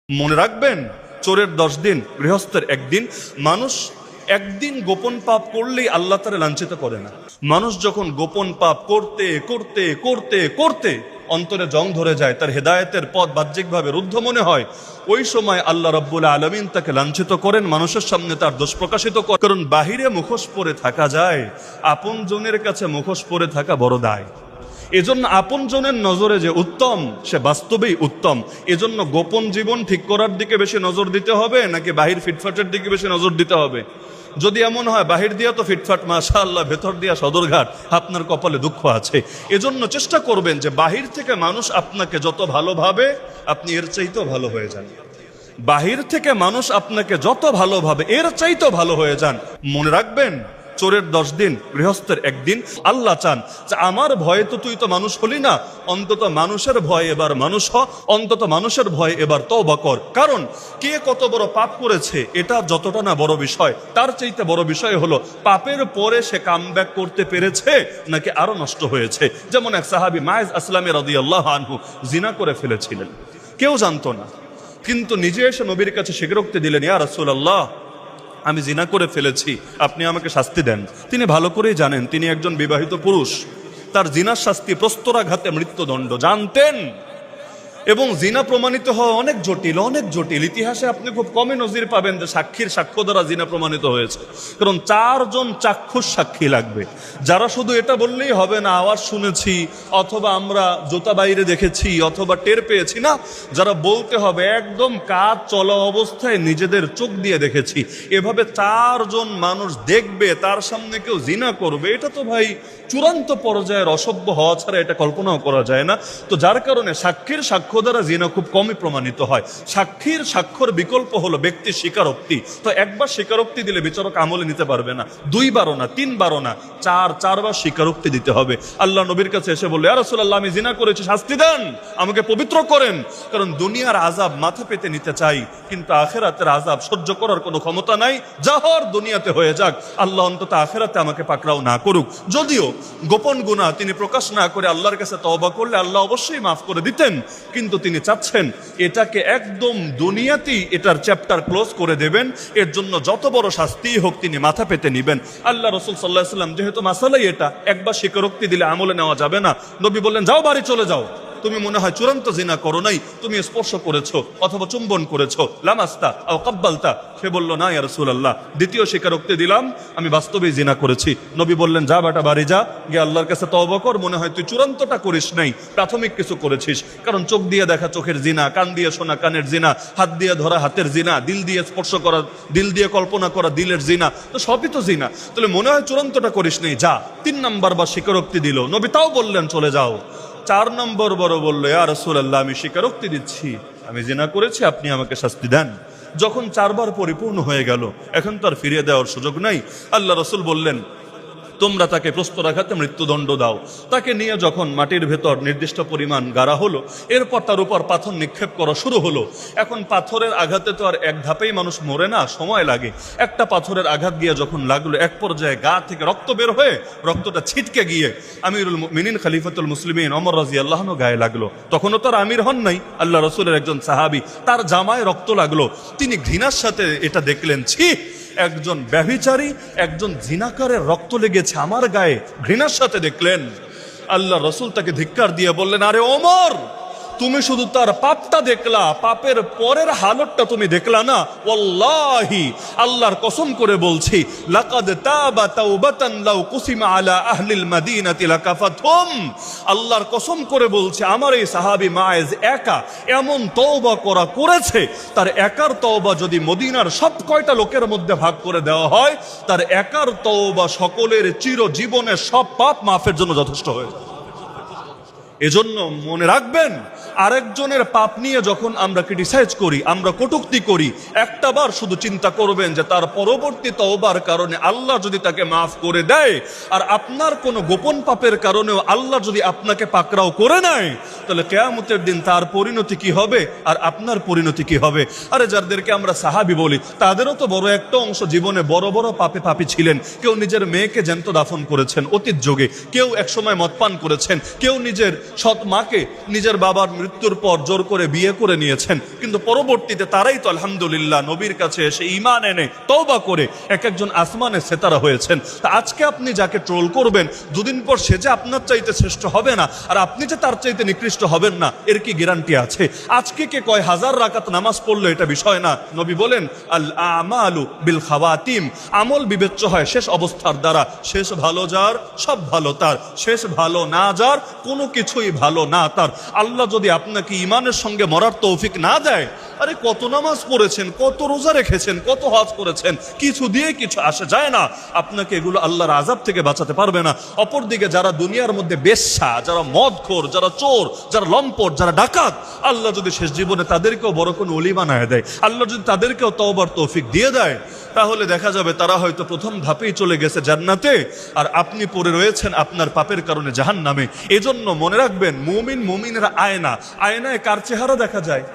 মনে রাখবেন, চোরের 10 দিন, গৃহস্থের 1 দিন। মানুষ একদিন গোপন পাপ করলেই আল্লাহ তাআলা লাঞ্ছিত করে না। মানুষ যখন গোপন পাপ করতে করতে করতে করতে অন্তরে জং ধরে যায়, তার হেদায়েতের পথ বাহ্যিকভাবে রুদ্ধ মনে হয়, ওই সময় আল্লাহ রাব্বুল আলামিন তাকে লাঞ্ছিত করেন, মানুষের সামনে তার দোষ প্রকাশিত করেন। কারণ বাহিরে মুখোশ পরে থাকা যায়, আপনজনের কাছে মুখোশ পরে থাকা বড় দায়। এজন্য আপনজনের নজরে যে উত্তম, সে বাস্তবেই উত্তম। এজন্য গোপন জীবন ঠিক করার দিকে বেশি নজর দিতে হবে নাকি বাহির ফিটফাটের দিকে বেশি নজর দিতে হবে? যদি এমন হয় বাহির দিয়া তো ফিটফাট মাশাআল্লাহ, ভেতর দিয়া সদরঘাট, আপনার কপালে দুঃখ আছে। এজন্য চেষ্টা করবেন যে বাহির থেকে মানুষ আপনাকে যত ভালোভাবে, আপনি এর চাইতেও ভালো হয়ে যান। বাহির থেকে মানুষ আপনাকে যত ভালোভাবে, এর চাইতেও ভালো হয়ে যান। মনে রাখবেন, চোরের 10 দিন, গৃহস্থের 1 দিন। আল্লাহ চান যে আমার ভয়ে তো তুই তো মানুষ হলি না, অন্তত মানুষের ভয় এবার মানুষ হ, অন্তত মানুষের ভয় এবার তওবা কর। কারণ কে কত বড় পাপ করেছে এটা যতটা না বড় বিষয়, তার চাইতে বড় বিষয় হলো পাপের পরে সে কামব্যাক করতে পেরেছে নাকি আরো নষ্ট হয়েছে। যেমন এক সাহাবী মায়েজ আসলামী রাদিয়াল্লাহু আনহু জিনা করে ফেলেছিলেন, কেউ জানতো না, কিন্তু নিজে এসে নবীর কাছে স্বীকারোক্তি দিলেন, ইয়া রাসূলুল্লাহ, আমি জিনা করে ফেলেছি, আপনি আমাকে শাস্তি দেন। তিনি ভালো করেই জানেন তিনি একজন বিবাহিত পুরুষ, তার জিনার শাস্তি প্রস্তরাঘাতে মৃত্যুদণ্ড, জানতেন। এবং জিনা প্রমাণিত হওয়া অনেক জটিল, অনেক জটিল। ইতিহাসে আপনি খুব কমই নজির পাবেন যে সাক্ষীর সাক্ষ্য দ্বারা জিনা প্রমাণিত হয়েছে। কারণ 4 জন চাক্ষুষ সাক্ষী লাগবে, যারা শুধু এটা বললেই হবে না আওয়াজ শুনেছি অথবা আমরা জুতা বাইরে দেখেছি অথবা টের পেয়েছি, না, যারা বলতে হবে একদম কাজ চলা অবস্থায় নিজেদের চোখ দিয়ে দেখেছি। এভাবে 4 জন মানুষ দেখবে, তার সামনে কেউ জিনা করবে, এটা তো ভাই চূড়ান্ত পর্যায়ের অসভ্য হওয়া ছাড়া এটা কল্পনাও করা যায় না। তো যার কারণে সাক্ষীর সাক্ষ্য দ্বারা জিনা খুব কমই প্রমাণিত হয়। সাক্ষীর সাক্ষ্যর বিকল্প হলো ব্যক্তির স্বীকারোক্তি। তো একবার স্বীকারোক্তি দিলে বিচারক আমলে নিতে পারবে না, 2 বারও না, 3 বারও না, 4 বার স্বীকারোক্তি দিতে হবে। আল্লাহ নবীর কাছে এসে বললে, ইয়া রাসূলুল্লাহ, আমি জিনা করেছি, শাস্তি দেন, আমাকে পবিত্র করেন। কারণ দুনিয়ার আযাব মাথা পেতে নিতে চাই, কিন্তু আখিরাতের আযাব সহ্য করার কোনো ক্ষমতা নাই। যা হওয়ার দুনিয়াতে হয়ে যাক, আল্লাহ অন্তত আখিরাতে আমাকে পাকড়াও না করুক। যদিও গোপন গুনাহ তিনি প্রকাশ না করে আল্লাহর কাছে তওবা করলে আল্লাহ অবশ্যই মাফ করে দিতেন, কিন্তু তিনি চাচ্ছেন এটাকে একদম দুনিয়াতেই এটার চ্যাপ্টার ক্লোজ করে দেবেন। এর জন্য যত বড় শাস্তি হোক তিনি মাথা পেতে নিবেন। আল্লাহ রাসূল সাল্লাল্লাহু আলাইহি ওয়াসাল্লাম, যেহেতু মাসালাই এটা, একবার স্বীকারোক্তি দিলে আমলে নেওয়া যাবে না, নবী বললেন, যাও বাড়ি চলে যাও, তুমি মনে হয় চূড়ান্ত জিনা করো নাই, তুমি স্পর্শ করেছো অথবা চুম্বন করেছো, লামাস্তা আও কাব্বালতা। সে বলল, না ইয়া রাসূলুল্লাহ, দ্বিতীয় স্বীকারোক্তি দিলাম, আমি বাস্তবেই জিনা করেছি। নবী বললেন, যা বেটা বাড়ি যা, গিয়ে আল্লাহর কাছে তওবা কর, মনে হয় তুই চূড়ান্তটা করিস নাই, প্রাথমিক কিছু করেছিস। কারণ চোখ দিয়ে দেখা চোখের জিনা, কান দিয়ে শোনা কানের জিনা, হাত দিয়ে ধরা হাতের জিনা, দিল দিয়ে স্পর্শ করা, দিল দিয়ে কল্পনা করা দিলের জিনা, তো সবই তো জিনা। তাহলে মনে হয় চূড়ান্তটা করিস নাই, যা। 3 নাম্বার বা স্বীকারোক্তি দিল, নবী তাও বললেন চলে যাও। 4 নম্বর বড় বললো, ইয়া রাসূলুল্লাহ, আমি স্বীকারোক্তি দিচ্ছি, আমি জিনা করেছি, আপনি আমাকে শাস্তি দেন। যখন 4 বার পরিপূর্ণ হয়ে গেল, এখন তো আর ফিরিয়ে দেওয়ার সুযোগ নাই। আল্লাহ রাসূল বললেন, তোমরা তাকে প্রস্তরাঘাতে মৃত্যুদণ্ড দাও। তাকে নিয়ে যখন মাটির ভেতর নির্দিষ্ট পরিমাণ গাড়া হলো, এরপর তার উপর পাথর নিক্ষেপ করা শুরু হলো। এখন পাথরের আঘাতে তো আর এক ধাপেই মানুষ মরে না, সময় লাগে। একটা পাথরের আঘাত গিয়ে যখন লাগলো, এক পর্যায়ে গা থেকে রক্ত বের হয়ে, রক্তটা ছিটকে গিয়ে আমিরুল মুমিনিন খলিফাতুল মুসলিমিন ওমর রাদিয়াল্লাহু আনহু গায়ে লাগলো। তখনও তার আমির হন নাই, আল্লাহ রাসূলের একজন সাহাবী, তার জামায় রক্ত লাগলো। তিনি ঘৃণার সাথে এটা দেখলেন, ছি, একজন ব্যভিচারী, একজন জিনাকারের রক্ত লেগেছে আমার গায়ে, ঘৃণার সাথে দেখলেন। আল্লাহ রাসূল তাকে ধিক্কার দিয়ে বললেন, আরে ওমর, তুমি শুধু তার পাপটা দেখলা, পাপের পরের হালতটা তুমি দেখলা না। ওয়াল্লাহি, আল্লাহর কসম করে বলছি, লাকাদ তাবা তাওবাতান লাউ কুসিমা আলা আহলিল মাদিনাতি লাকাফাতহুম। আল্লাহর কসম করে বলছি, আমার এই সাহাবী মায়েজ একা এমন তওবা করেছে, তার একার তওবা যদি মদিনার সব কয়টা লোকের মধ্যে ভাগ করে দেওয়া হয়, তার একার তওবা সকলের চিরজীবনের সব পাপ মাফের জন্য যথেষ্ট হয়ে যায়। এজন্য মনে রাখবেন, আরেকজনের পাপ নিয়ে যখন আমরা ক্রিটিসাইজ করি, আমরা কটূক্তি করি, একটা বার শুধু চিন্তা করবেন যে তার পরবর্তী তওবার কারণে আল্লাহ যদি তাকে মাফ করে দেয়, আর আপনার কোনো গোপন পাপের কারণেও আল্লাহ যদি আপনাকে পাকড়াও করে নেয়, তাহলে কিয়ামতের দিন তার পরিণতি কি হবে আর আপনার পরিণতি কি হবে? আরে যাদেরকে আমরা সাহাবী বলি, তাদেরও তো বড় একটা অংশ জীবনে বড় বড় পাপী ছিলেন। কেউ নিজের মেয়েকে জ্যান্ত দাফন করেছেন অতীত যুগে, কেউ একসময় মদপান করেছেন, কেউ নিজের সৎ মাকে নিজের বাবার মৃত্যুর পর জোর করে বিয়ে করে নিয়েছেন, কিন্তু পরবর্তীতে তারাই তো আলহামদুলিল্লাহ নবীর কাছে এসে ঈমান এনে তওবা করে এক একজন আসমানে সেতারা হয়েছেন। তা আজকে আপনি যাকে ট্রোল করবেন, দুদিন পর সে যে আপনার চাইতে শ্রেষ্ঠ হবে না, আর আপনি যে তার চাইতে নিকৃষ্ট হবেন না, এর কি গ্যারান্টি আছে? আজকে কে কয় হাজার রাকাত নামাজ পড়লো এটা বিষয় না। নবী বলেন আল আমালু বিল খাওয়াতিম, আমল বিবেচ্য হয় শেষ অবস্থার দ্বারা। শেষ ভালো যার সব ভালো তার, শেষ ভালো না যার কোনো কিছুই ভালো না তার। আল্লাহ যদি আপনাকে ইমানের সঙ্গে মরার তৌফিক না দেয়, আরে কত নামাজ পড়েছেন, কত রোজা রেখেছেন, কত হজ করেছেন, কিছু দিয়ে কিছু আসে যায় না। আপনাকে এগুলো আল্লাহর আযাব থেকে বাঁচাতে পারবে না। অপরদিকে যারা দুনিয়ার মধ্যে বেশ্যা, যারা মদখোর, যারা চোর, যারা লম্পট, যারা ডাকাত, আল্লাহ যদি শেষ জীবনে তাদেরকেও বড় কোনো ওলি বানায় দেয়, আল্লাহ যদি তাদেরকেও তওবার তৌফিক দিয়ে দেয়, তাহলে দেখা যাবে তারা হয়তো প্রথম ধাপেই চলে গেছে জান্নাতে, আর আপনি পড়ে রয়েছেন আপনার পাপের কারণে জাহান্নামে। এজন্য মনে রাখবেন, মুমিন মুমিনেরা আয়না, আয়নায় কার চেহারা দেখা যায়?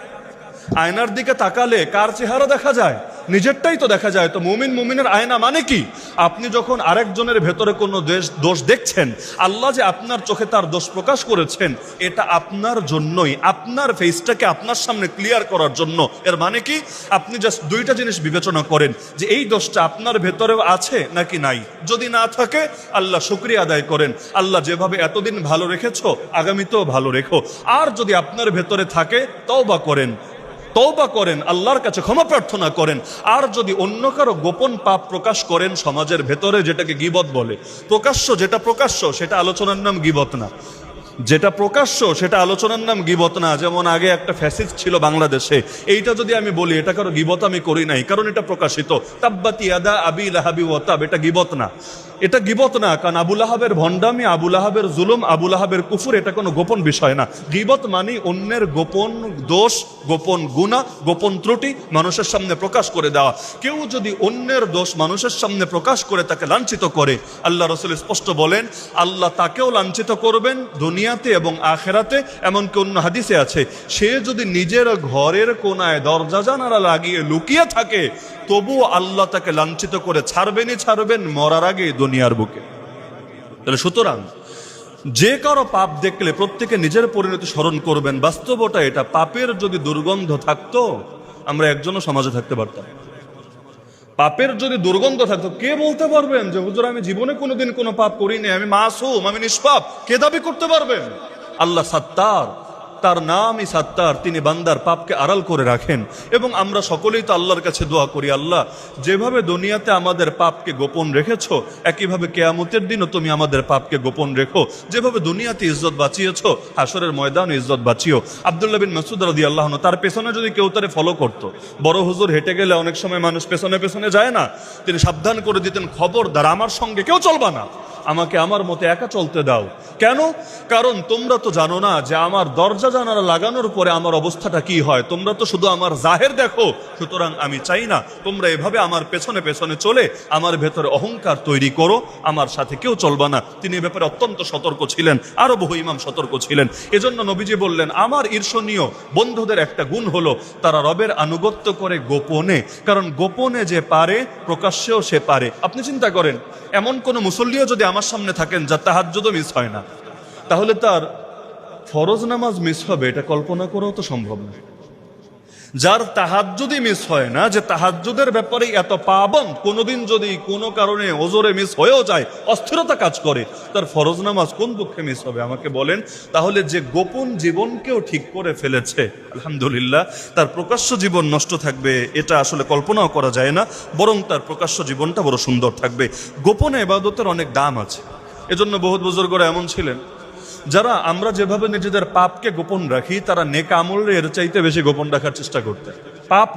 আয়নার দিকে তাকালে কার চেহারা দেখা যায়? নিজেরটাই তো দেখা যায়। তো মুমিন মুমিনের আয়না মানে কি? আপনি যখন আরেকজনের ভেতরে কোনো দোষ দেখছেন, আল্লাহ যে আপনার চোখে তার দোষ প্রকাশ করেছেন, এটা আপনার জন্যই, আপনার ফেসটাকে আপনার সামনে ক্লিয়ার করার জন্য। এর মানে কি? আপনি জাস্ট দুইটা জিনিস বিবেচনা করেন যে এই দোষটা আপনার ভেতরেও আছে নাকি নাই। যদি না থাকে, আল্লাহ শুকরিয়া আদায় করেন, আল্লাহ যেভাবে এতদিন ভালো রেখেছো আগামীতেও ভালো রেখো। আর যদি আপনার ভেতরে থাকে, তওবা করেন, তওবা করেন, আল্লাহর কাছে ক্ষমা প্রার্থনা করেন। আর যদি অন্য কারো গোপন পাপ প্রকাশ করেন সমাজের ভেতরে, যেটাকে গীবত বলে, প্রকাশ্য যেটা প্রকাশ্য সেটা আলোচনার নাম গীবত না, যেটা প্রকাশ্য সেটা আলোচনার নাম গীবত না। যেমন আগে একটা ফ্যাসিস্ট ছিল বাংলাদেশে, এইটা যদি আমি বলি এটা কারো গীবত আমি করি নাই, কারণ এটা প্রকাশিত। তাব্বাত ইয়াদা আবি লাহাবি ওয়া তাব, এটা গীবত না, এটা গীবত না। কারণ আবু লাহাবের ভণ্ডামি, আবু লাহাবের জুলুম, আবু লাহাবের কুফর, এটা কোনো গোপন বিষয় না। গীবত মানে অন্যের গোপন দোষ, গোপন গুনাহ, গোপন ত্রুটি মানুষের সামনে প্রকাশ করে দেওয়া। কেউ যদি অন্যের দোষ মানুষের সামনে প্রকাশ করে তাকে লাঞ্ছিত করে, আল্লাহ রাসূল স্পষ্ট বলেন আল্লাহ তাকেও লাঞ্ছিত করবেন দুনিয়াতে এবং আখেরাতে। এমনকি অন্য হাদিসে আছে, সে যদি নিজের ঘরের কোনায় দরজা জানালা লাগিয়ে লুকিয়ে থাকে, তবুও আল্লাহ তাকে লাঞ্ছিত করে ছাড়বেনই ছাড়বেন মরার আগে দুনিয়ার বুকে। তাহলে সুতরাং যে কারো পাপ দেখলে প্রত্যেকে নিজের পরিণতি স্মরণ করবেন। বাস্তবতা এটা, পাপের যদি দুর্গন্ধ থাকতো আমরা একজনও সমাজে থাকতে পারতাম। পাপের যদি দুর্গন্ধ থাকতো, কে বলতে পারবেন যে হুজুর আমি জীবনে কোনোদিন কোনো পাপ করিনি, আমি মাসুম, আমি নিষ্পাপ? কে দাবি করতে পারবেন? আল্লাহ সাত্তার, তার নামই সাত্তার, তিনি বান্দার পাপকে আড়াল করে রাখেন। এবং আমরা সকলেই তো আল্লাহর কাছে দোয়া করি, আল্লাহ যেভাবে দুনিয়াতে আমাদের পাপকে গোপন রেখেছো, একইভাবে কিয়ামতের দিনও তুমি আমাদের পাপকে গোপন রেখো। যেভাবে দুনিয়াতে ইজ্জত বাঁচিয়েছো, হাসরের ময়দানে ইজ্জত বাঁচিও। আব্দুল্লাহ বিন মাসউদ রাদিয়াল্লাহু আনহু, তার পেছনে যদি কেউ তারে ফলো করতো, বড় হুজুর হেঁটে গেলে অনেক সময় মানুষ পেছনে পেছনে যায় না, তিনি সাবধান করে দিতেন, খবরদার আমার সঙ্গে কেউ চলবা না, আমাকে আমার মতে একা চলতে দাও। কেন? কারণ তোমরা তো জানো না যে আমার দরজা জানালা লাগানোর পরে আমার অবস্থাটা কি হয়, তোমরা তো শুধু আমার জাহের দেখো। সুতরাং আমি চাই না তোমরা এভাবে আমার পেছনে পেছনে চলে আমার ভেতরে অহংকার তৈরি করো, আমার সাথে কেউ চলবা না। তিনি এ ব্যাপারে অত্যন্ত সতর্ক ছিলেন, আরো বহু ইমাম সতর্ক ছিলেন। এজন্য নবীজি বললেন, আমার ঈর্ষণীয় বন্ধুদের একটা গুণ হলো তারা রবের আনুগত্য করে গোপনে, কারণ গোপনে যে পারে প্রকাশ্যেও সে পারে। আপনি চিন্তা করেন, এমন কোন মুসল্লিও যদি আমার সামনে থাকেন যার তাহাজ্জুদও মিস হয় না, তাহলে তার ফরজ নামাজ মিস হবে এটা কল্পনা করাও তো সম্ভব না। যার তাহাজ্জুদই মিস হয় না, যে তাহাজ্জুদের ব্যাপারে এত পাবন, কোনোদিন যদি কোনো কারণে ওজরে মিস হয়েও যায়, অস্থিরতা কাজ করে, তার ফরজ নামাজ কোন দুঃখে মিস হবে আমাকে বলেন? তাহলে যে গোপন জীবনকেও ঠিক করে ফেলেছে, আলহামদুলিল্লাহ, তার প্রকাশ্য জীবন নষ্ট থাকবে এটা আসলে কল্পনাও করা যায় না, বরং তার প্রকাশ্য জীবনটা বড় সুন্দর থাকবে। গোপনে ইবাদতের অনেক দাম আছে। এজন্য বহুত বুজুর্গরা এমন ছিলেন, যারা আমরা যেভাবে নিজেদের পাপকে গোপন রাখি, তারা নেক আমল এর চাইতে বেশি গোপন রাখার চেষ্টা করতেন। পাপ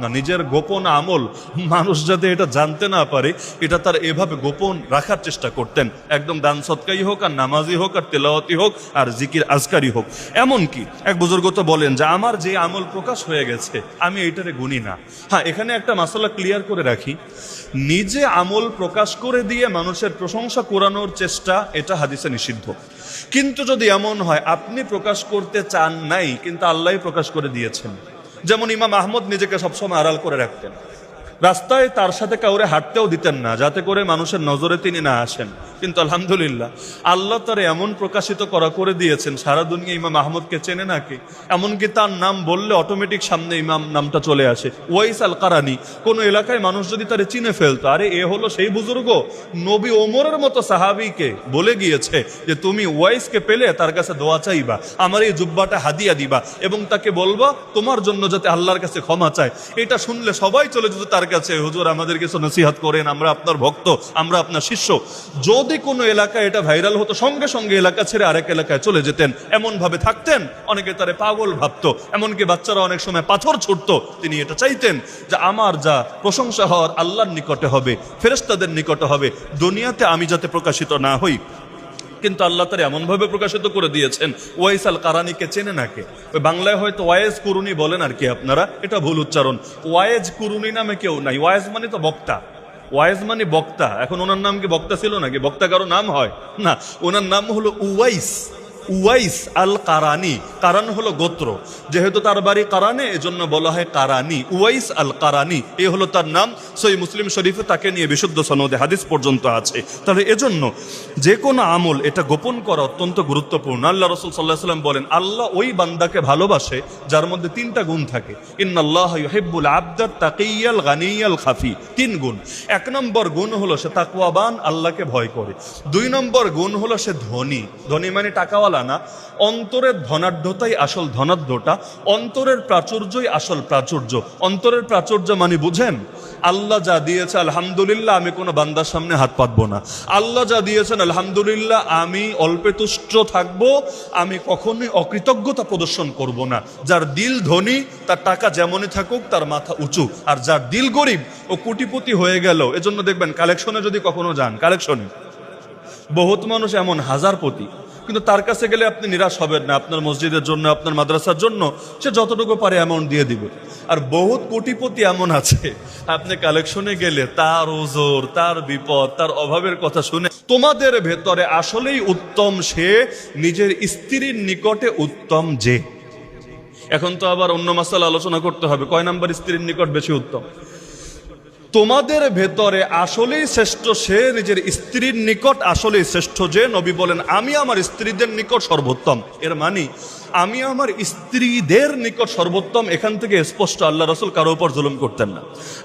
না, নিজের গোপন আমল মানুষ যাতে এটা জানতে না পারে, এটা তার এভাবে গোপন রাখার চেষ্টা করতেন। একদম দান সৎকাই হোক, আর নামাজি হোক, আর তেলাওয়াতি হোক, আর জিকির আজকারি হোক। এমনকি এক বুজুর্গ তো বলেন যে আমার যে আমল প্রকাশ হয়ে গেছে আমি এইটারে গুনি না। হ্যাঁ, এখানে একটা মাসালা ক্লিয়ার করে রাখি, নিজে আমল প্রকাশ করে দিয়ে মানুষের প্রশংসা করানোর চেষ্টা, এটা হাদিসে নিষিদ্ধ। কিন্তু যদি এমন হয় আপনি প্রকাশ করতে চান নাই, কিন্তু আল্লাহ প্রকাশ করে দিয়েছেন, যেমন ইমাম আহমদ নিজেকে সবসময় আড়াল করে রাখতেন, রাস্তায় তার সাথে কাউরে হাঁটতেও দিতেন না, যাতে করে মানুষের নজরে তিনি না আসেন। কিন্তু আলহামদুলিল্লাহ আল্লাহ তার এমন প্রকাশিত করে দিয়েছেন, সারা দুনিয়া ইমাম আহমদকে চেনে নাকি, এমনকি তার নাম বললে অটোমেটিক সামনে ইমাম নামটা চলে আসে, ওয়াইস আল কারানি। কোন এলাকায় মানুষ যদি তারে চিনে ফেলতো, আরে এ হলো সেই বুজুর্গ, নবী ওমরের মতো সাহাবীকে বলে গিয়েছে যে তুমি ওয়াইসকে পেলে তার কাছে দোয়া চাইবা, আমার এই জুব্বাটা হাদিয়া দিবা, এবং তাকে বলবা তোমার জন্য যাতে আল্লাহর কাছে ক্ষমা চায়। এটা শুনলে সবাই চলে যেত তার কাছে, হুজুর আমাদের কিছু নসিহত করেন, আমরা আপনার ভক্ত, আমরা আপনার শিষ্য। যদি কোনো এলাকায় এটা ভাইরাল হতো, সঙ্গে সঙ্গে এলাকা ছেড়ে আরেক এলাকায় চলে যেতেন, এমন ভাবে থাকতেন। অনেকে তারে পাগল ভাবতো, এমনকি বাচ্চারা অনেক সময় পাথর ছুটতো। তিনি এটা চাইতেন যে আমার যা প্রশংসা হওয়ার আল্লাহর নিকটে হবে, ফেরেশতাদের নিকটে হবে, দুনিয়াতে আমি যাতে প্রকাশিত না হই। কিন্তু আল্লাহ তার এমন ভাবে প্রকাশিত করে দিয়েছেন, ওয়াইস আল কারানিকে চেনে নাকে, ওই বাংলায় হয়তো ওয়াইজ কুরুনি বলেন আর কি আপনারা, এটা ভুল উচ্চারণ। ওয়াইজ কুরুনি নামে কেউ নাই। ওয়াইজ মানে তো বক্তা, ওয়াইজ মানে বক্তা। এখন ওনার নাম কি বক্তা ছিল নাকি? বক্তা কারো নাম হয় না, ওনার নাম হলো উওয়াইস, উওয়াইস আল কারানি। কারান হলো গোত্র, যেহেতু তার বাড়ি কারানে এজন্য বলা হয় কারানি। উওয়াইস আল কারানি এই হলো তার নাম। সহিহ মুসলিম শরীফে তাকে নিয়ে বিশুদ্ধ সনদে হাদিস পর্যন্ত আছে। তাহলে এজন্য যে কোনো আমল এটা গোপন করা অত্যন্ত গুরুত্বপূর্ণ। আল্লাহ রাসূল সাল্লাল্লাহু আলাইহি ওয়াসাল্লাম বলেন, আল্লাহ ওই বান্দাকে ভালোবাসে যার মধ্যে তিনটা গুণ থাকে। ইন্নাল্লাহা ইউহিব্বুল আবদাত তাকিয়াল গানিয়াল খাফি। তিন গুণ। এক নম্বর গুণ হলো সে তাকওয়াবান, আল্লাহকে ভয় করে। দুই নম্বর গুণ হলো সে ধনী। ধনী মানে টাকাওয়ালা না, অন্তরের ধনাঢ্যতাই আসল ধনাঢ্যতা, অন্তরের প্রাচুর্যই আসল প্রাচুর্য। অন্তরের প্রাচুর্য মানে বুঝেন, আল্লাহ যা দিয়েছে আলহামদুলিল্লাহ, আমি কোনো বান্দার সামনে হাত পাতবো না। আল্লাহ যা দিয়েছেন আলহামদুলিল্লাহ, আমি অল্পে তুষ্ট থাকবো, আমি কখনোই অকৃতজ্ঞতা প্রদর্শন করব না। যার দিল ধনী, তার টাকা যেমনই থাকুক তার মাথা উঁচু। আর যার দিল গরিব, ও কোটিপতি হয়ে গেল। এজন্য দেখবেন কালেকশনে যদি কখনো যান, কালেকশনে বহুত মানুষ এমন হাজারপতি, কিন্তু তার কাছে গেলে আপনি নিরাশ হবেন না। আপনার মসজিদের জন্য, আপনার মাদ্রাসার জন্য সে যতটুকু পারে অ্যামাউন্ট দিয়ে দিবে। আর বহুত কোটিপতি এমন আছে, আপনি কালেকশনে গেলে তার ওজোর, তার বিপদ, তার অভাবের কথা শুনে তোমাদের ভেতরে আসলেই উত্তম সে, নিজের স্ত্রীর নিকটে উত্তম যে। এখন তো আবার অন্য মাসালা আলোচনা করতে হবে, কয় নাম্বার স্ত্রীর নিকট বেশি উত্তম। তোমাদের ভেতরে আসলেই শ্রেষ্ঠ সে, নিজের স্ত্রীর নিকট আসলেই শ্রেষ্ঠ যে। নবী বলেন, আমি আমার স্ত্রীদের নিকট সর্বোত্তম। এর মানে আমি আমার স্ত্রীদের নিকট সর্বোত্তম। এখান থেকে স্পষ্ট আল্লাহ রসুল কারো উপর জুলুম করতেন না।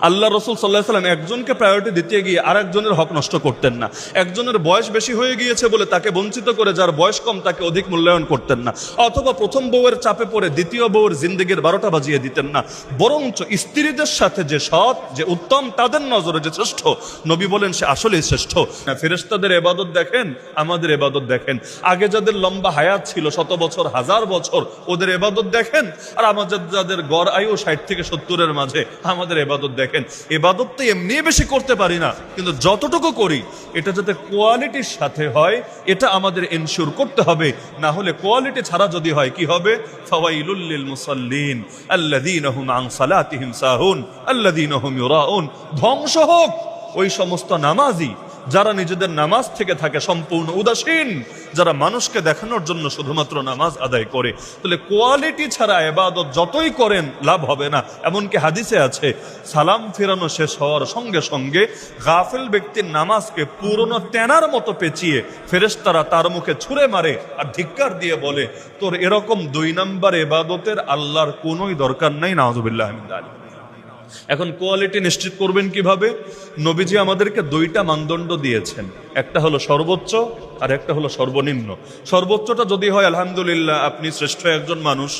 আল্লাহ রসুল সাল্লাহ সাল্লাম একজনকে প্রায়োরিটি দিতে গিয়ে আর একজনের হক নষ্ট করতেন না। একজনের বয়স বেশি হয়ে গিয়েছে বলে তাকে বঞ্চিত করে যার বয়স কম তাকে অধিক মূল্যায়ন করতেন না। অথবা প্রথম বউয়ের চাপে পড়ে দ্বিতীয় বউয়ের জিন্দেগির 12টা বাজিয়ে দিতেন না। বরঞ্চ স্ত্রীদের সাথে যে সৎ, যে উত্তম, তাদের নজরে যে শ্রেষ্ঠ, নবী বলেন সে আসলেই শ্রেষ্ঠ। ফেরেশতাদের ইবাদত দেখেন, আমাদের ইবাদত দেখেন। আগে যাদের লম্বা হায়াত ছিল, 100 বছর, 1000 বছর, ওদের ইবাদত দেখেন। আর আমাদের যাদের গড় আয়ু 60 থেকে 70-এর মাঝে, আমাদের ইবাদত দেখেন। ইবাদত তো এমনি বেশি করতে পারি না, কিন্তু যতটুকু করি এটা যাতে কোয়ালিটির সাথে হয়, এটা আমাদের এনশিওর করতে হবে। না হলে কোয়ালিটি ছাড়া যদি হয়, কি হবে? ফাওয়াইলুল লিল মুসাল্লিন আল্লাযীনা হুম আন সালাতিহিম সাহুন আল্লাযীনা হুম ইউরাউন। ধ্বংস হোক ওই সমস্ত নামাজি যারা নিজেদের নামাজ থেকে থাকে সম্পূর্ণ উদাসীন, যারা মানুষকে দেখানোর জন্য শুধুমাত্র নামাজ আদায় করে। তাহলে কোয়ালিটি ছাড়া ইবাদত যতই করেন লাভ হবে না। এমনকি হাদিসে আছে, সালাম ফেরানো শেষ হওয়ার সঙ্গে সঙ্গে গাফেল ব্যক্তির নামাজকে পুরনো তেনার মতো পেঁচিয়ে ফেরেশতারা তার মুখে ছুঁড়ে মারে আর ধিক্কার দিয়ে বলে, তোর এরকম 2 নাম্বার ইবাদতের আল্লাহর কোনোই দরকার নাই। নাউযুবিল্লাহি মিন যালিক। এখন কোয়ালিটি নিশ্চিত করবেন কিভাবে? নবীজি আমাদেরকে 2টা মানদণ্ড দিয়েছেন, একটা হলো সর্বোচ্চ আর একটা হলো সর্বনিম্ন। সর্বোচ্চটা যদি হয় আলহামদুলিল্লাহ, আপনি শ্রেষ্ঠ একজন মানুষ।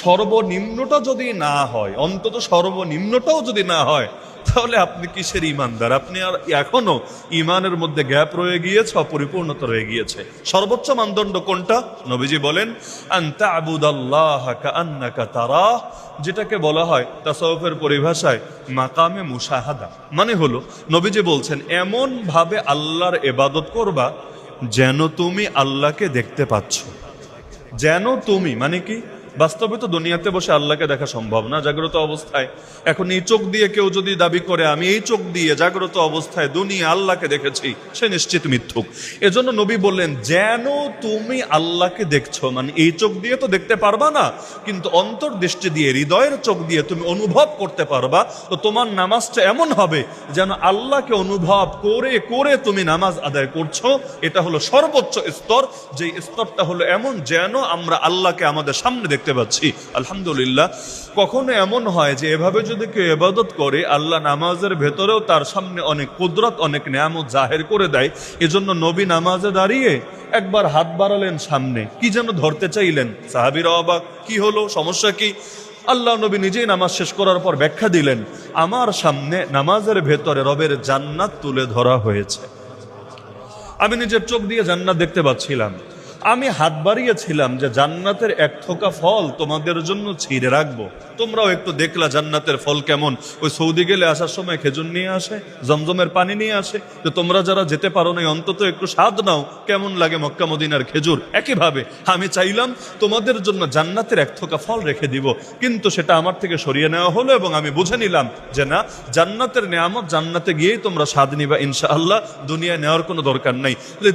সর্বনিম্নটা যদি না হয়, অন্তত সর্বনিম্নটাও যদি না হয়, তাহলে আপনি কিসের ইমানদার? আপনি আর এখনো ইমানের মধ্যে গ্যাপ রয়ে গিয়েছে, অপরিপূর্ণতা রয়ে গিয়েছে। সর্বোচ্চ মানদণ্ড কোনটা? নবীজি বলেন, আনতা আবুদাল্লাহা কাআন্নাকা তারাহ, যেটাকে বলা হয় তাসাউফের পরিভাষায় মাকামে মুশাহাদা। মানে হলো, নবীজি বলছেন এমন ভাবে আল্লাহর ইবাদত করবা যেন তুমি আল্লাহকে দেখতে পাচ্ছ। যেন তুমি মানে কি? বাস্তবে তো দুনিয়াতে বসে আল্লাহকে দেখা সম্ভব না জাগ্রত অবস্থায়। এখন এই চোখ দিয়ে কেউ যদি দাবি করে আমি এই চোখ দিয়ে জাগ্রত অবস্থায় দুনিয়া আল্লাহকে দেখেছি, সে নিশ্চিত মিথ্যুক। এজন্য নবী বললেন, যেন তুমি আল্লাহকে দেখছো, মানে এই চোখ দিয়ে তো দেখতে পারবা না, কিন্তু অন্তর্দৃষ্টি দিয়ে হৃদয়ের চোখ দিয়ে তুমি অনুভব করতে পারবা। তো তোমার নামাজটা এমন হবে যেন আল্লাহকে অনুভব করে করে তুমি নামাজ আদায় করছো। এটা হলো সর্বোচ্চ স্তর, যে স্তরটা হলো এমন যেন আমরা আল্লাহকে আমাদের সামনে দেখতে পাচ্ছি। আলহামদুলিল্লাহ, কখনো এমন হয় যে এভাবে যদি কেউ ইবাদত করে, আল্লাহ নামাজের ভেতরেও তার সামনে অনেক কুদরত, অনেক নেয়ামত জাহের করে দেয়। এজন্য নবী নামাজে দাঁড়িয়ে একবার হাত বাড়ালেন সামনে, কি যেন ধরতে চাইলেন। সাহাবীরা অবাক, কি হলো, সমস্যা কি? আল্লাহ নবী নিজেই নামাজ শেষ করার পর ব্যাখ্যা দিলেন, আমার সামনে নামাজের ভেতরে রবের জান্নাত তুলে ধরা হয়েছে। আমি নিজের চোখ দিয়ে জান্নাত দেখতে পাচ্ছিলাম। আমি হাত বাড়িয়েছিলাম যে জান্নাতের এক থোকা ফল তোমাদের জন্য ছিঁড়ে রাখবো। তোমরাও একটু দেখলা জান্নাতের ফল কেমন। ওই সৌদি গেলে আসার সময় খেজুর নিয়ে আসে, জমজমের পানি নিয়ে আসে, তো তোমরা যারা যেতে পারো না অন্তত একটু স্বাদ নাও, কেমন লাগে মক্কা মদিনার খেজুর। একইভাবে আমি চাইলাম তোমাদের জন্য জান্নাতের এক থোকা ফল রেখে দিব, কিন্তু সেটা আমার থেকে সরিয়ে নেওয়া হলো এবং আমি বুঝে নিলাম যে না, জান্নাতের নেয়ামত জান্নাতে গিয়েই তোমরা স্বাদ নিবা ইনশাআল্লাহ, দুনিয়ায় নেওয়ার কোনো দরকার নাই।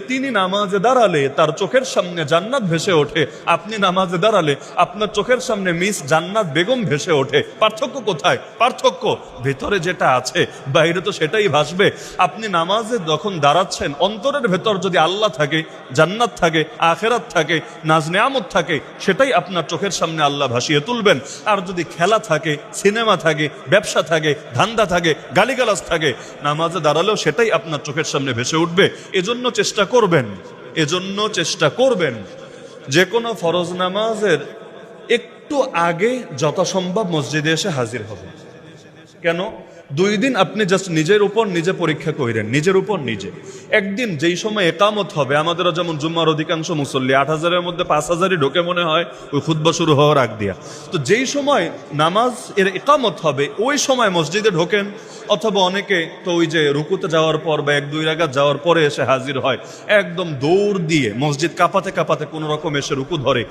তিনি নামাজে দাঁড়ালে তার চোখের সামনে জান্নাত ভেসে ওঠে, আপনি নামাজে দাঁড়ালে আপনার চোখের সামনে মিস জান্নাত বেগম ভেসে ওঠে। পার্থক্য কোথায়? পার্থক্য ভিতরে যেটা আছে, বাইরে তো সেটাই ভাসবে। আপনি নামাজে যখন দাঁড়াচ্ছেন, অন্তরের ভেতর যদি আল্লাহ থাকে, জান্নাত থাকে, আখেরাত থাকে, নাজ নেয়ামত থাকে, সেটাই আপনার চোখের সামনে আল্লাহ ভাসিয়ে তুলবেন। আর যদি খেলা থাকে, সিনেমা থাকে, ব্যবসা থাকে, ধান্দা থাকে, গালিগালাজ থাকে, নামাজে দাঁড়ালেও সেটাই আপনার চোখের সামনে ভেসে উঠবে। এজন্য চেষ্টা করবেন যে কোনো ফরজ নামাজের একটু আগে যথাসম্ভব মসজিদে এসে হাজির হবেন। কেন? 2 দিন আপনি জাস্ট নিজের উপর নিজে পরীক্ষা করেন, নিজের উপর নিজে। একদিন যেই সময় একামত হবে, আমাদেরও যেমন জুম্মার অধিকাংশ মুসল্লি 8,000-এর মধ্যে 5,000-ই ঢোকে মনে হয় ওই খুতবা শুরু হওয়ার আগ দিয়া। তো যেই সময় নামাজ এর একামত হবে ওই সময় মসজিদে ঢোকেন, অথবা অনেকে তো ওই যে রুকুতে যাওয়ার পর বা 1-2 রাকাত যাওয়ার পরে এসে হাজির হয়, একদম দৌড় দিয়ে মসজিদ কাঁপাতে কাঁপাতে কোনো রকম এসে রুকু ধরে।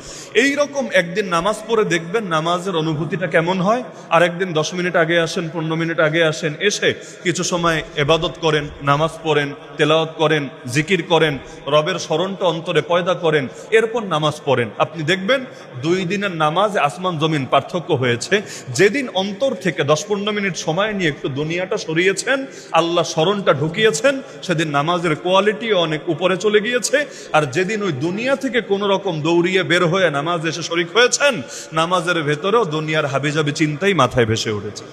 এই রকম একদিন নামাজ পড়ে দেখবেন নামাজের অনুভূতিটা কেমন হয়। আর একদিন 10 মিনিট আগে আসেন, 15 মিনিট আগে আসেন, এসে কিছু সময় ইবাদত করেন, নামাজ পড়েন, তেলাওয়াত করেন, জিকির করেন, রবের স্মরণটা অন্তরে পয়দা করেন, এরপর নামাজ পড়েন। আপনি দেখবেন 2 দিনের নামাজে আসমান জমিন পার্থক্য হয়েছে। যেদিন অন্তর থেকে 10-15 মিনিট সময় নিয়ে একটু দুনিয়াটা সরিয়েছেন, আল্লাহ স্মরণটা ঢুকিয়েছেন, সেদিন নামাজের কোয়ালিটি অনেক উপরে চলে গিয়েছে। আর যেদিন ওই দুনিয়া থেকে কোন রকম দৌড়িয়ে বের হয়ে নামাজ এসে শরীক হয়েছেন, নামাজের ভেতরেও দুনিয়ার হাবিজাবি চিন্তাই মাথায় ভেসে উঠেছে।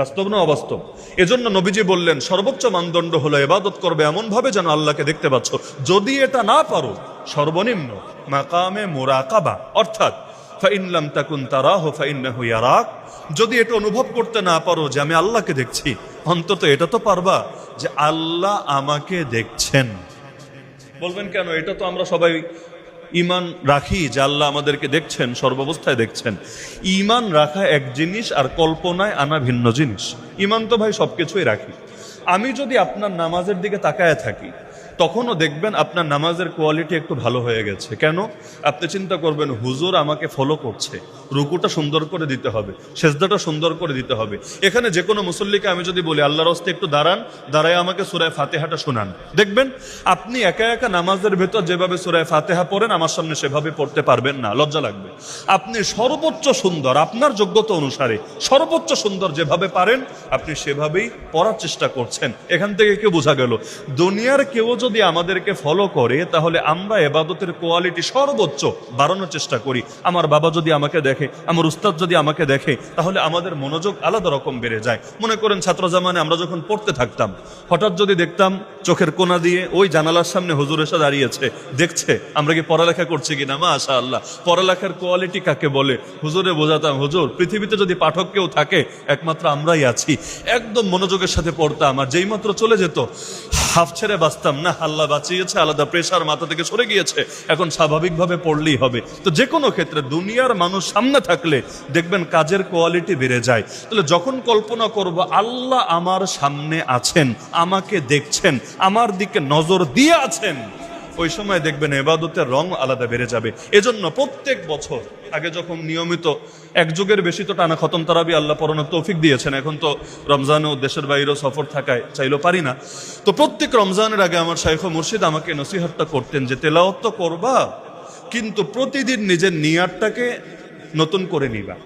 বাস্তব না অবাস্তব? এজন্য নবীজি বললেন সর্বোচ্চ মানদণ্ড হলো ইবাদত করবে এমন ভাবে যেন আল্লাহকে দেখতে পাচ্ছ। যদি এটা না পারো, সর্বনিম্ন মাকামে মুরাকাবা, অর্থাৎ ফাইন লাম তাকুন তারাহু ফাইন্নাহু ইয়ারাক, যদি এটা অনুভব করতে না পারো যে আমি আল্লাহকে দেখছি, অন্তত এটা তো পারবা যে আল্লাহ আমাকে দেখছেন। বলবেন কেন? এটা তো আমরা সবাই ঈমান রাখি যে আল্লাহ আমাদেরকে দেখছেন, সর্বাবস্থায় দেখছেন। ঈমান রাখা এক জিনিস আর কল্পনায় আনা ভিন্ন জিনিস। ঈমান তো ভাই সবকিছুই রাখি। আমি যদি আপনার নামাজের দিকে তাকায় থাকি, তখনও দেখবেন আপনার নামাজের কোয়ালিটি একটু ভালো হয়ে গেছে। কেন? আপনি চিন্তা করবেন হুজুর আমাকে ফলো করছে, রুকুটা সুন্দর করে দিতে হবে, সেজদাটা সুন্দর করে দিতে হবে। এখানে যে কোনো মুসল্লিকে আমি যদি বলি আল্লাহর রাস্তায় একটু দাঁড়ায় আমাকে সূরা ফাতিহাটা শোনান, দেখবেন আপনি একা একা নামাজের ভেতর যেভাবে সূরা ফাতিহা পড়েন আমার সামনে সেভাবে পড়তে পারবেন না, লজ্জা লাগবে। আপনি সর্বোচ্চ সুন্দর, আপনার যোগ্যতা অনুসারে সর্বোচ্চ সুন্দর যেভাবে পারেন আপনি সেভাবেই পড়ার চেষ্টা করছেন। এখান থেকে কি বোঝা গেল? দুনিয়ার কেউ যদি আমাদেরকে ফলো করে তাহলে আমরা ইবাদতের কোয়ালিটি সর্বোচ্চ বাড়ানোর চেষ্টা করি। আমার বাবা যদি আমাকে দেখে, আমার উস্তাদ যদি আমাকে দেখে, তাহলে আমাদের মনোযোগ আলাদা রকম বেড়ে যায়। মনে করেন ছাত্র জামানে আমরা যখন পড়তে থাকতাম, হঠাৎ যদি দেখতাম চোখের কোনা দিয়ে ওই জানালার সামনে হুজুর এসে দাঁড়িয়েছে, দেখছে আমরা কি পড়ালেখা করছি কিনা। মাশাআল্লাহ, পড়ালেখার কোয়ালিটি কাকে বলে হুজুরে বোঝাতাম, হুজুর পৃথিবীতে যদি পাঠক কেউ থাকে একমাত্র আমরাই আছি। একদম মনোযোগের সাথে পড়তাম, আর যেই মাত্র চলে যেত হাফ ছেড়ে বাঁচতাম না। আল্লাহ বাঁচিয়েছে, আলাদা প্রেশার মাথা থেকে সরে গিয়েছে, এখন স্বাভাবিকভাবে পড়লেই হবে। তো যে কোনো ক্ষেত্রে দুনিয়ার মানুষ সামনে থাকলে দেখবেন কাজের কোয়ালিটি বেড়ে যায়। তাহলে যখন কল্পনা করব আল্লাহ আমার সামনে আছেন, আমাকে দেখছেন, আমার দিকে নজর দিয়ে আছেন, ওই সময় দেখবেন ইবাদতের রং আলাদা বেড়ে যাবে। এজন্য প্রত্যেক বছর আগে যখন নিয়মিত এক যুগের বেশি তো টানা খতম তারাবি আল্লাহ পড়ানোর তৌফিক দিয়েছেন, এখন তো রমজানেও দেশের বাইরেও সফর থাকায় চাইলেও পারি না, তো প্রত্যেক রমজানের আগে আমার শাইখ মুর্শিদ আমাকে নসিহতটা করতেন যে তেলাওয়াত তো করবা, কিন্তু প্রতিদিন নিজের নিয়াতটাকে নতুন করে নিবা।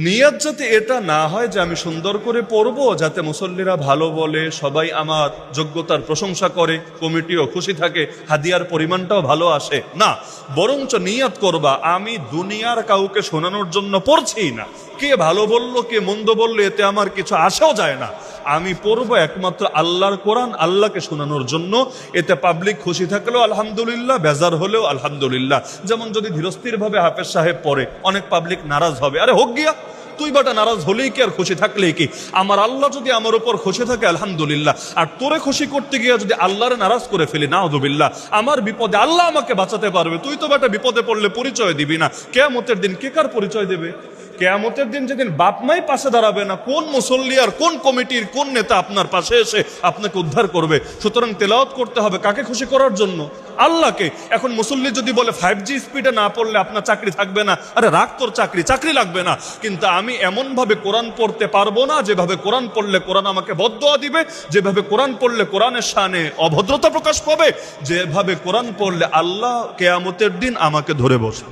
নিয়াত যাতে এটা না হয় যে আমি সুন্দর করে পড়বো যাতে মুসল্লিরা ভালো বলে, সবাই আমার যোগ্যতার প্রশংসা করে, কমিটিও খুশি থাকে, হাদিয়ার পরিমাণটাও ভালো আসে, না, বরঞ্চ নিয়াত করবা আমি দুনিয়ার কাউকে শোনানোর জন্য পড়ছি না, কে ভালো বললো কে মন্দ বললো এতে আমার কিছু আসেও যায় না, আমি পড়বো একমাত্র আল্লাহর কোরআন আল্লাহকে শোনানোর জন্য। এতে পাবলিক খুশি থাকলেও আলহামদুলিল্লাহ, বেজার হলেও আলহামদুলিল্লাহ। যেমন যদি ধীরস্থির ভাবে হাফেজ সাহেব পড়ে অনেক পাবলিক নারাজ হবে, আরে হোক গিয়া, তুই বাটা নারাজ হলেই কি আর খুশি থাকলেই কি, আমার আল্লাহ যদি আমার উপর খুশি থাকে আলহামদুলিল্লাহ, আর তোরে খুশি করতে গিয়ে যদি আল্লাহরে নারাজ করে ফেলি নাউযুবিল্লাহ, আমার বিপদে আল্লাহ আমাকে বাঁচাতে পারবে, তুই তো বাটা বিপদে পড়লে পরিচয় দিবি না, কিয়ামতের দিন কে কার পরিচয় দেবে? কিয়ামতের দিন যেদিন বাপ মাই পাশে দাঁড়াবে না, কোন মুসল্লি আর কোন কমিটির কোন নেতা আপনার পাশে এসে আপনাকে উদ্ধার করবে? সুতরাং তেলাওয়াত করতে হবে কাকে খুশি করার জন্য? আল্লাহকে। এখন মুসল্লি যদি বলে 5G স্পিডে না পড়লে আপনার চাকরি থাকবে না, আরে রাখ তোর চাকরি, চাকরি লাগবে না, কিন্তু আমি এমন ভাবে কোরআন পড়তে পারবো না যেভাবে কোরআন পড়লে কোরআন আমাকে বদদুয়া দিবে, যেভাবে কোরআন পড়লে কোরআনের শানে অভদ্রতা প্রকাশ পাবে, যেভাবে কোরআন পড়লে আল্লাহ কিয়ামতের দিন আমাকে ধরে বসে।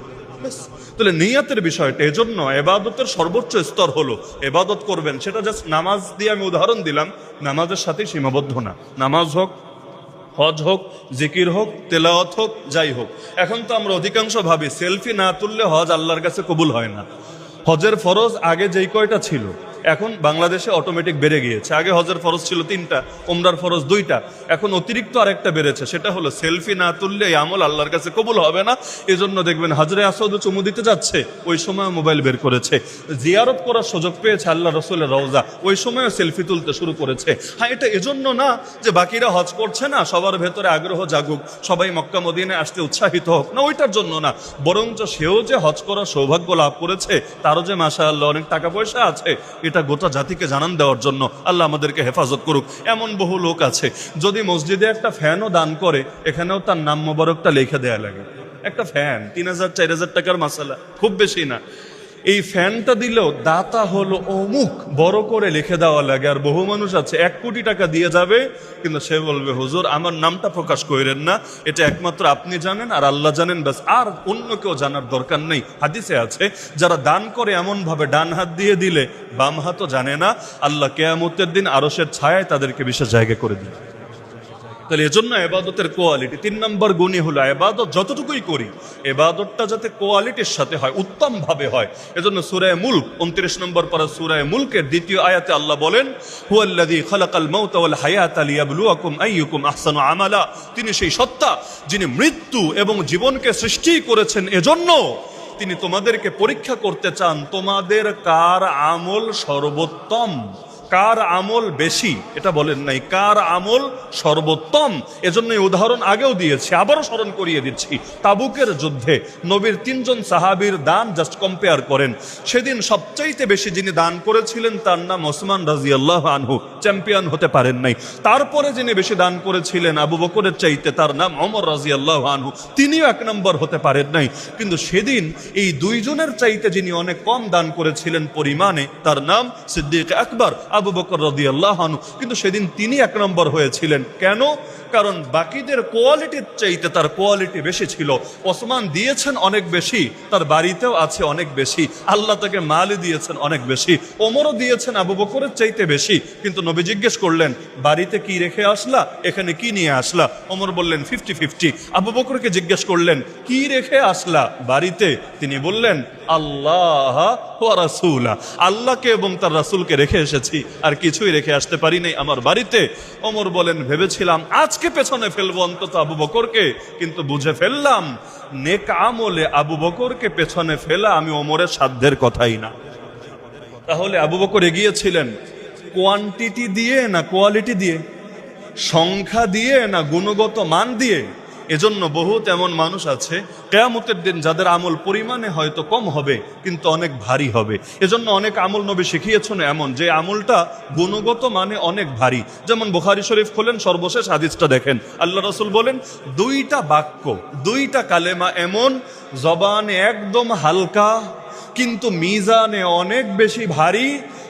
তাহলে নিয়াতের বিষয়টা, এজন্য ইবাদতের সর্বোচ্চ স্তর হলো ইবাদত করবেন, সেটা জাস্ট নামাজ দিয়ে আমি উদাহরণ দিলাম, নামাজের সাথে সীমাবদ্ধ না, নামাজ হোক, হজ হোক, জিকির হোক, তেলাওয়াত হোক, যাই হোক। এখন তো আমরা অধিকাংশ ভাবি সেলফি না তুললে হজ আল্লাহর কাছে কবুল হয় না। হজের ফরজ আগে যেই কয়টা ছিল এখন বাংলাদেশে অটোমেটিক বেড়ে গিয়েছে। আগে হজের ফরজ ছিল 3টা, ওমরার ফরজ 2টা, এখন অতিরিক্ত আরেকটা বেড়েছে, সেটা হলো সেলফি না তুললে এই আমল আল্লাহর কাছে কবুল হবে না। এজন্য দেখবেন হাজরে আসওয়াদ চুমু দিতে যাচ্ছে ওই সময় মোবাইল বের করেছে, জিয়ারত করার সুযোগ পেয়েছে আল্লাহ রসুলের রওজা ওই সময়ও সেলফি তুলতে শুরু করেছে। হ্যাঁ, এটা এজন্য না যে বাকিরা হজ করছে না সবার ভেতরে আগ্রহ জাগুক, সবাই মক্কা মদিনায় আসতে উৎসাহিত হোক, না ওইটার জন্য না, বরঞ্চ সেও যে হজ করার সৌভাগ্য লাভ করেছে, তারও যে মাশাআল্লাহ অনেক টাকা পয়সা আছে, এটা গোটা জাতিকে জানান দেওয়ার জন্য। আল্লাহ আমাদেরকে হেফাজত করুক। এমন বহু লোক আছে যদি মসজিদে একটা ফ্যানও দান করে এখানেও তার নাম মোবারকটা লিখে দেয়া লাগে। একটা ফ্যান 3000-4000 টাকার মাসালা, খুব বেশি না। এই ফ্যানটা দিলেও দাতা হলো অমুক বড় করে লিখে দেওয়া লাগে। আর বহু মানুষ আছে 1 কোটি টাকা দিয়ে যাবে, কিন্তু সে বলবে হুজুর আমার নামটা প্রকাশ করেন না, এটা একমাত্র আপনি জানেন আর আল্লাহ জানেন, ব্যাস, আর অন্য কেউ জানার দরকার নেই। হাদিসে আছে যারা দান করে এমন ভাবে ডান হাত দিয়ে দিলে বাম হাতও জানে না, আল্লাহ কিয়ামতের দিন আরশের ছায়ায় তাদেরকে বিশেষ জায়গা করে দিবে। তাহলে এজন্য ইবাদতের কোয়ালিটি 3 নম্বর গুণই হলো ইবাদত যতটুকুই করি ইবাদতটা যাতে কোয়ালিটির সাথে হয়, উত্তম ভাবে হয়। এজন্য সূরা মুলক 29 নম্বর পারা সূরা মুলকের 2য় আয়াতে আল্লাহ বলেন, হুয়াল্লাযী খালাকাল মাউতা ওয়াল হায়াতা লিয়াবলুয়াকুম আইয়ুকুম আহসানু আমালা, তিনি সেই সত্তা যিনি মৃত্যু এবং জীবনকে সৃষ্টি করেছেন, এজন্য তিনি তোমাদেরকে পরীক্ষা করতে চান তোমাদের কার আমল সর্বোত্তম, কার আমল বেশি, এটা বলেন নাই, কার আমল সর্বোত্তম। এজন্য উদাহরণ আগেও দিয়েছি, আবারও স্মরণ করিয়ে দিচ্ছি। তাবুকের যুদ্ধে নবীর 3 জন সাহাবীর দান জাস্ট কম্পেয়ার করেন। সেদিন সবচাইতে বেশি যিনি দান করেছিলেন তার নাম ওসমান রাদিয়াল্লাহু আনহু, চ্যাম্পিয়ন হতে পারেন নাই। তারপরে যিনি বেশি দান করেছিলেন আবু বকরের চাইতে, তার নাম ওমর রাদিয়াল্লাহু আনহু, তিনিও 1 নম্বর হতে পারেন নাই। কিন্তু সেদিন এই 2 জনের চাইতে যিনি অনেক কম দান করেছিলেন পরিমাণে, তার নাম সিদ্দিক আকবর আবু বকর রাদিয়াল্লাহু আনহু, কিন্তু সেদিন তিনি 1 নম্বর হয়েছিলেন। কেন? কারণ বাকিদের কোয়ালিটির চাইতে তার কোয়ালিটি বেশি ছিল। ওসমান দিয়েছেন অনেক বেশি, তার বাড়িতেও আছে অনেক বেশি, আল্লাহ তাকে মালই দিয়েছেন অনেক বেশি। ওমরও দিয়েছেন আবু বকরের চাইতে বেশি, কিন্তু নবী জিজ্ঞেস করলেন বাড়িতে কি রেখে আসলা, এখানে কি নিয়ে আসলা? ওমর বললেন 50-50। আবু বকরকে জিজ্ঞেস করলেন কি রেখে আসলা বাড়িতে? তিনি বললেন আল্লাহ ওয়া রাসূলা, আল্লাহকে এবং তার রাসূলকে রেখে এসেছি, আর কিছুই রেখে আসতে পারি নাই আমার বাড়িতে। ওমর বলেন ভেবেছিলাম আজকে পেছনে ফেলবো অন্তত আবু বকরকে, কিন্তু বুঝে ফেললাম নেক আমলে আবু বকরকে পেছনে ফেলা আমি ওমরের সাধ্যের কথাই না। তাহলে আবু বকর এগিয়েছিলেন কোয়ান্টিটি দিয়ে না কোয়ালিটি দিয়ে, সংখ্যা দিয়ে না গুণগত মান দিয়ে? এজন্য বহুত এমন মানুষ আছে কিয়ামতের দিন যাদের আমল পরিমাণে হয়তো কম হবে কিন্তু অনেক ভারী হবে। এজন্য অনেক আমল নবী শিখিয়েছেন এমন যে আমলটা গুণগত মানে অনেক ভারী। যেমন বুখারী শরীফ খোলেন, সর্বশেষ হাদিসটা দেখেন, আল্লাহ রাসূল বলেন দুইটা বাক্য, দুইটা কালেমা এমন জবানে একদম হালকা কিন্তু মিজানে অনেক বেশি ভারী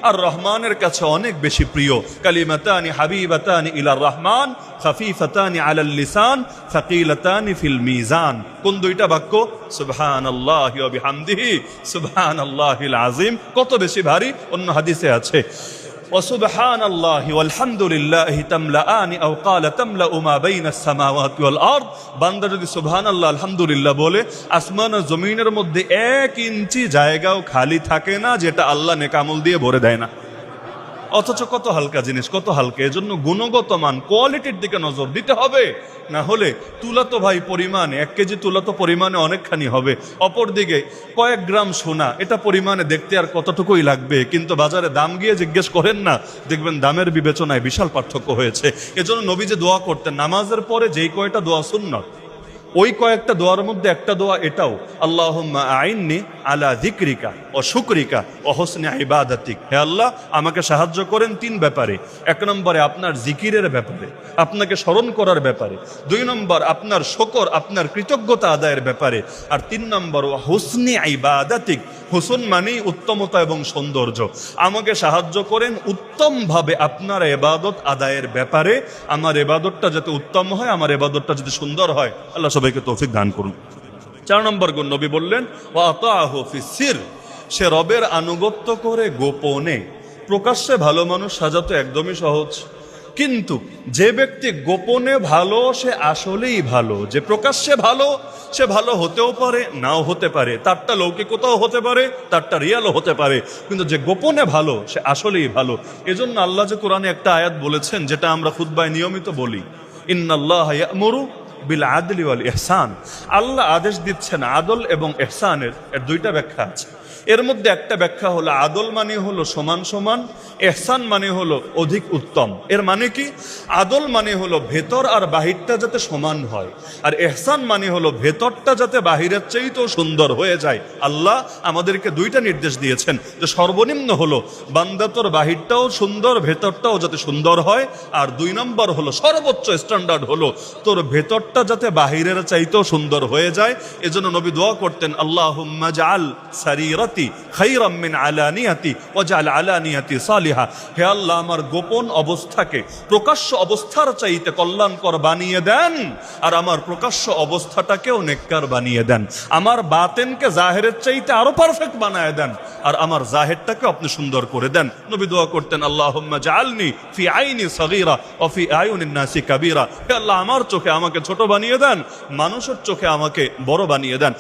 আর রহমানের কাছে অনেক বেশি প্রিয়। কালিমাতানি হাবিবাতানি ইলার রহমান খাফিফাতানি আলাল লিসান সাকিলাতানি ফিল মিজান। কোন দুইটা বাক্য? সুবহানাল্লাহি ওয়া বিহামদিহি সুবহানাল্লাহিল আযীম। কত বেশি ভারী? অন্য হাদিসে আছে ওয়াসুবহানাল্লাহি ওয়ালহামদুলিল্লাহি তামলাআনি আও ক্বালা তামলাউ মা বাইনাস সামাওয়াতি ওয়াল আরদ। বান্দা যদি সুবহানাল্লাহ আলহামদুলিল্লাহ বলে, আসমান ও জমিনের মধ্যে 1 ইঞ্চি জায়গাও খালি থাকে না যেটা আল্লাহ নেক আমল দিয়ে ভরে দেয় না। অথচ কত হালকা জিনিস, কত হালকা। এজন্য গুণগত মান, কোয়ালিটির দিকে নজর দিতে হবে। না হলে তুলা তো ভাই পরিমাণে 1 কেজি তুলা তো পরিমাণে অনেকখানি হবে, অপরদিকে কয়েক গ্রাম সোনা এটা পরিমাণে দেখতে আর কতটুকুই লাগবে, কিন্তু বাজারে দাম গিয়ে জিজ্ঞেস করেন না, দেখবেন দামের বিবেচনায় বিশাল পার্থক্য হয়েছে। এজন্য নবী যে দোয়া করতেন নামাজের পরে, যেই কয়টা দোয়া সুন্নাত, ওই কয়েকটা দোয়ার মধ্যে একটা দোয়া এটাও, আল্লাহুম্মা আইন্নি আলা যিকরিকা ওয়া শুকরিকা ওয়া হুসনি ইবাদাতিক। হে আল্লাহ, আমাকে সাহায্য করেন 3 ব্যাপারে। 1 নম্বরে আপনার জিকিরের ব্যাপারে, আপনাকে স্মরণ করার ব্যাপারে। 2 নম্বর আপনার শুকর, আপনার কৃতজ্ঞতা আদায়ের ব্যাপারে। আর 3 নম্বর ওয়া হুসনি ইবাদাতিক, হুসন মানেই উত্তমতা এবং সৌন্দর্য। আমাকে সাহায্য করেন উত্তমভাবে আপনার ইবাদত আদায়ের ব্যাপারে। আমার ইবাদতটা যাতে উত্তম হয়, আমার ইবাদতটা যাতে সুন্দর হয়, আল্লাহ সবাইকে তৌফিক দান করুন। 4 নম্বর গুণ নবী বললেন ওয়া আতাহু ফিস সির, সে রবের আনুগত্য করে গোপনে। প্রকাশ্যে ভালো মানুষ সাজাতে একদমই সহজ, কিন্তু যে ব্যক্তি গোপনে ভালো সে আসলেই ভালো। যে প্রকাশ্যে ভালো সে ভালো হতেও পারে, নাও হতে পারে, তারটা লৌকিকতাও হতে পারে, তারটা রিয়ালও হতে পারে, কিন্তু যে গোপনে ভালো সে আসলেই ভালো। এজন্য আল্লাহ যে কোরআনে একটা আয়াত বলেছেন, যেটা আমরা খুতবায় নিয়মিত বলি, ইন্নাল্লাহা ইয়া'মুরু বিল আদলি ওয়াল ইহসান। আল্লাহ আদেশ দিচ্ছেন আদল এবং ইহসানের। এর 2টা ব্যাখ্যা আছে। এর মধ্যে একটা ব্যাখ্যা হলো আদল মানে হলো সমান সমান, ইহসান মানে হলো অধিক উত্তম। এর মানে কি? আদল মানে হলো ভেতর আর বাহিরটা যাতে সমান হয়, আর ইহসান মানে হলো ভেতরটা যাতে বাহিরের চাইতেও সুন্দর হয়ে যায়। আল্লাহ আমাদেরকে 2টা নির্দেশ দিয়েছেন, যে সর্বনিম্ন হলো বান্দা তোর বাহিরটাও সুন্দর, ভেতরটাও যাতে সুন্দর হয়। আর 2 নম্বর হলো সর্বোচ্চ স্ট্যান্ডার্ড হলো তোর ভেতরটা যাতে বাহিরের চাইতেও সুন্দর হয়ে যায়। এজন্য নবী দোয়া করতেন, আল্লাহুম্মা জাআল সারিরাতি খায়রাম মিন আলানিয়াতি ওয়াজআল আলানিয়াতি সালিহা। হে আল্লাহ, আমার গোপন অবস্থাকে প্রকাশ্য অবস্থার চাইতে কল্যাণকর বানিয়ে দেন, আর আমার প্রকাশ্য অবস্থাটাকেও নেককার বানিয়ে দেন। আমার বাতেনকে জাহেরের চাইতে আরো পারফেক্ট বানায় দেন, আর আমার জাহেরটাকে আপনি সুন্দর করে দেন। নবী দোয়া করতেন, আল্লাহুম্মা জাআলনি ফি আইনি সগীরা ওয়া ফি আয়ুনিন নাসি কাবীরা। হে আল্লাহ, আমার চোখে আমাকে ছোট বানিয়ে দেন, মানুষের চোখে আমাকে বড় বানিয়ে দেন।